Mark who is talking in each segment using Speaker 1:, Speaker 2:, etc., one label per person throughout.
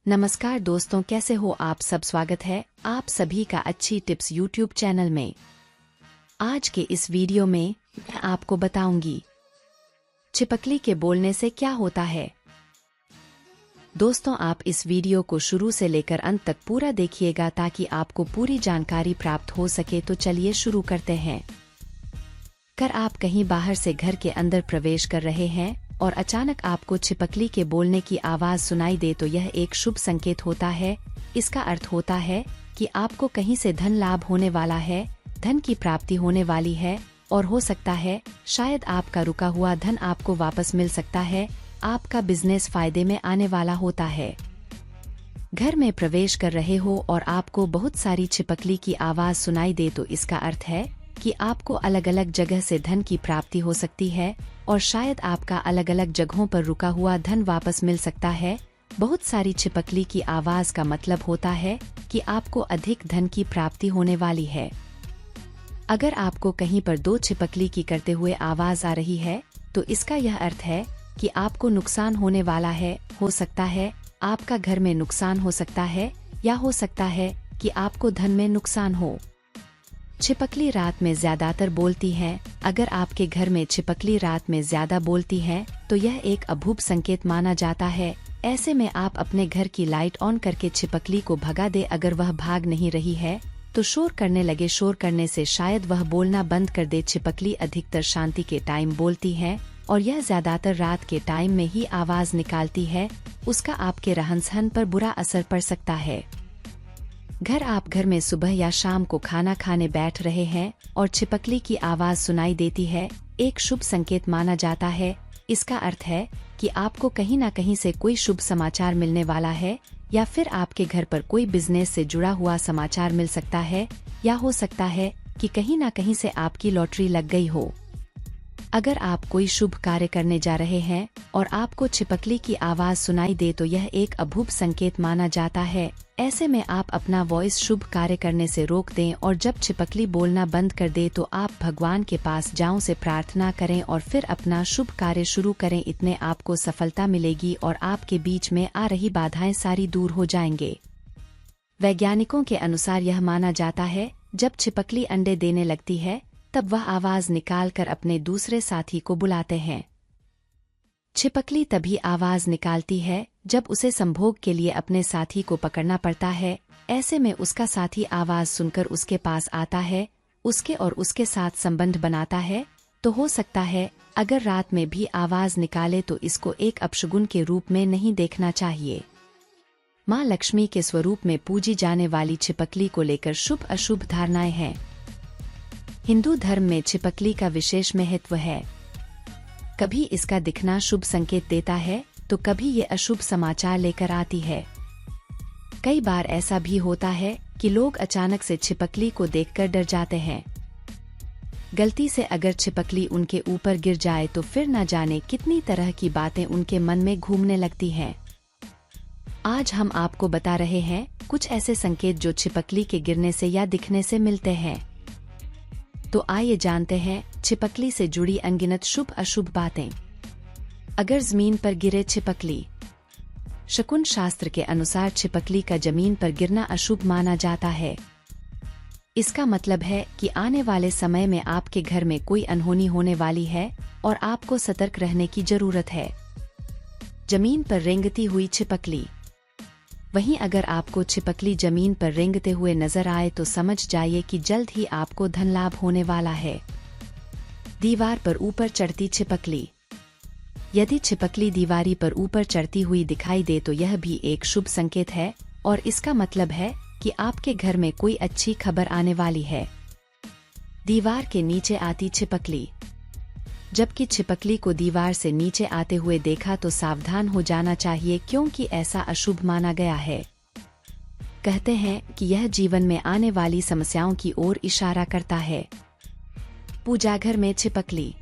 Speaker 1: नमस्कार दोस्तों, कैसे हो आप सब। स्वागत है आप सभी का अच्छी टिप्स यूट्यूब चैनल में। आज के इस वीडियो में मैं आपको बताऊंगी छिपकली के बोलने से क्या होता है। दोस्तों, आप इस वीडियो को शुरू से लेकर अंत तक पूरा देखिएगा ताकि आपको पूरी जानकारी प्राप्त हो सके। तो चलिए शुरू करते हैं। कर आप कहीं बाहर से घर के अंदर प्रवेश कर रहे हैं और अचानक आपको छिपकली के बोलने की आवाज सुनाई दे तो यह एक शुभ संकेत होता है। इसका अर्थ होता है कि आपको कहीं से धन लाभ होने वाला है, धन की प्राप्ति होने वाली है और हो सकता है शायद आपका रुका हुआ धन आपको वापस मिल सकता है। आपका बिजनेस फायदे में आने वाला होता है। घर में प्रवेश कर रहे हो और आपको बहुत सारी छिपकली की आवाज सुनाई दे तो इसका अर्थ है कि आपको अलग अलग जगह से धन की प्राप्ति हो सकती है और शायद आपका अलग अलग जगहों पर रुका हुआ धन वापस मिल सकता है। बहुत सारी छिपकली की आवाज का मतलब होता है कि आपको अधिक धन की प्राप्ति होने वाली है। अगर आपको कहीं पर दो छिपकली की करते हुए आवाज आ रही है तो इसका यह अर्थ है कि आपको नुकसान होने वाला है। हो सकता है आपका घर में नुकसान हो सकता है या हो सकता है कि आपको धन में नुकसान हो। छिपकली रात में ज्यादातर बोलती हैं। अगर आपके घर में छिपकली रात में ज्यादा बोलती हैं तो यह एक अभुभ संकेत माना जाता है। ऐसे में आप अपने घर की लाइट ऑन करके छिपकली को भगा दे। अगर वह भाग नहीं रही है तो शोर करने लगे। शोर करने से शायद वह बोलना बंद कर दे। छिपकली अधिकतर शांति के टाइम बोलती है और यह ज्यादातर रात के टाइम में ही आवाज निकालती है। उसका आपके रहन सहन पर बुरा असर पड़ सकता है। आप घर में सुबह या शाम को खाना खाने बैठ रहे हैं और छिपकली की आवाज सुनाई देती है, एक शुभ संकेत माना जाता है। इसका अर्थ है कि आपको कहीं न कहीं से कोई शुभ समाचार मिलने वाला है या फिर आपके घर पर कोई बिजनेस से जुड़ा हुआ समाचार मिल सकता है या हो सकता है कि कहीं न कहीं से आपकी लॉटरी लग गई हो। अगर आप कोई शुभ कार्य करने जा रहे हैं और आपको छिपकली की आवाज सुनाई दे तो यह एक अभुभ संकेत माना जाता है। ऐसे में आप अपना वॉइस शुभ कार्य करने से रोक दें और जब छिपकली बोलना बंद कर दे तो आप भगवान के पास जाओ से प्रार्थना करें और फिर अपना शुभ कार्य शुरू करें। इतने आपको सफलता मिलेगी और आपके बीच में आ रही बाधाएं सारी दूर हो जाएंगे। वैज्ञानिकों के अनुसार यह माना जाता है जब छिपकली अंडे देने लगती है तब वह आवाज निकालकर अपने दूसरे साथी को बुलाते हैं। छिपकली तभी आवाज निकालती है जब उसे संभोग के लिए अपने साथी को पकड़ना पड़ता है। ऐसे में उसका साथी आवाज सुनकर उसके पास आता है, उसके और उसके साथ संबंध बनाता है। तो हो सकता है अगर रात में भी आवाज निकाले तो इसको एक अपशगुन के रूप में नहीं देखना चाहिए। माँ लक्ष्मी के स्वरूप में पूजी जाने वाली छिपकली को लेकर शुभ अशुभ धारणाएं हैं। हिंदू धर्म में छिपकली का विशेष महत्व है। कभी इसका दिखना शुभ संकेत देता है तो कभी ये अशुभ समाचार लेकर आती है। कई बार ऐसा भी होता है कि लोग अचानक से छिपकली को देखकर डर जाते हैं। गलती से अगर छिपकली उनके ऊपर गिर जाए तो फिर न जाने कितनी तरह की बातें उनके मन में घूमने लगती हैं। आज हम आपको बता रहे हैं कुछ ऐसे संकेत जो छिपकली के गिरने से या दिखने से मिलते हैं। तो आइए जानते हैं छिपकली से जुड़ी अनगिनत शुभ अशुभ बातें। अगर जमीन पर गिरे छिपकली। शकुन शास्त्र के अनुसार छिपकली का जमीन पर गिरना अशुभ माना जाता है। इसका मतलब है कि आने वाले समय में आपके घर में कोई अनहोनी होने वाली है और आपको सतर्क रहने की जरूरत है। जमीन पर रेंगती हुई छिपकली। वहीं अगर आपको छिपकली जमीन पर रेंगते हुए नजर आए तो समझ जाइए कि जल्द ही आपको धन लाभ होने वाला है। दीवार पर ऊपर चढ़ती छिपकली। यदि छिपकली दीवारी पर ऊपर चढ़ती हुई दिखाई दे तो यह भी एक शुभ संकेत है और इसका मतलब है कि आपके घर में कोई अच्छी खबर आने वाली है। दीवार के नीचे आती छिपकली। जबकि छिपकली को दीवार से नीचे आते हुए देखा तो सावधान हो जाना चाहिए क्योंकि ऐसा अशुभ माना गया है। कहते हैं कि यह जीवन में आने वाली समस्याओं की ओर इशारा करता है। पूजा घर में छिपकली।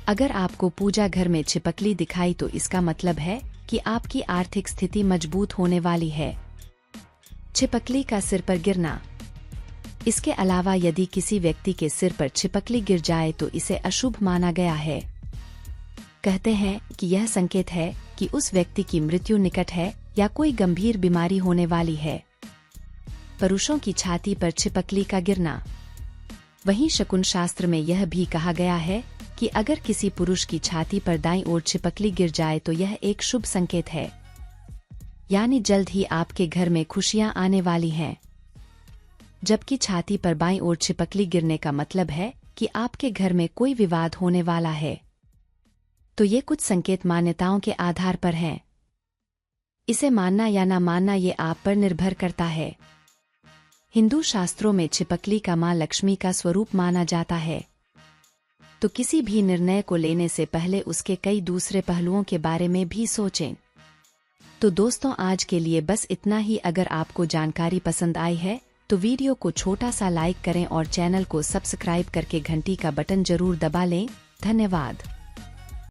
Speaker 1: अगर आपको पूजा घर में छिपकली दिखाई तो इसका मतलब है कि आपकी आर्थिक स्थिति मजबूत होने वाली है। छिपकली का सिर पर गिरना। इसके अलावा यदि किसी व्यक्ति के सिर पर छिपकली गिर जाए तो इसे अशुभ माना गया है। कहते हैं कि यह संकेत है कि उस व्यक्ति की मृत्यु निकट है या कोई गंभीर बीमारी होने वाली है। पुरुषों की छाती पर छिपकली का गिरना। वहीं शकुन शास्त्र में यह भी कहा गया है कि अगर किसी पुरुष की छाती पर दाईं ओर छिपकली गिर जाए तो यह एक शुभ संकेत है, यानी जल्द ही आपके घर में खुशियां आने वाली हैं। जबकि छाती पर बाईं ओर छिपकली गिरने का मतलब है कि आपके घर में कोई विवाद होने वाला है। तो ये कुछ संकेत मान्यताओं के आधार पर हैं। इसे मानना या ना मानना ये आप पर निर्भर करता है। हिंदू शास्त्रों में छिपकली का मां लक्ष्मी का स्वरूप माना जाता है। तो किसी भी निर्णय को लेने से पहले उसके कई दूसरे पहलुओं के बारे में भी सोचें। तो दोस्तों, आज के लिए बस इतना ही। अगर आपको जानकारी पसंद आई है तो वीडियो को छोटा सा लाइक करें और चैनल को सब्सक्राइब करके घंटी का बटन जरूर दबा लें। धन्यवाद।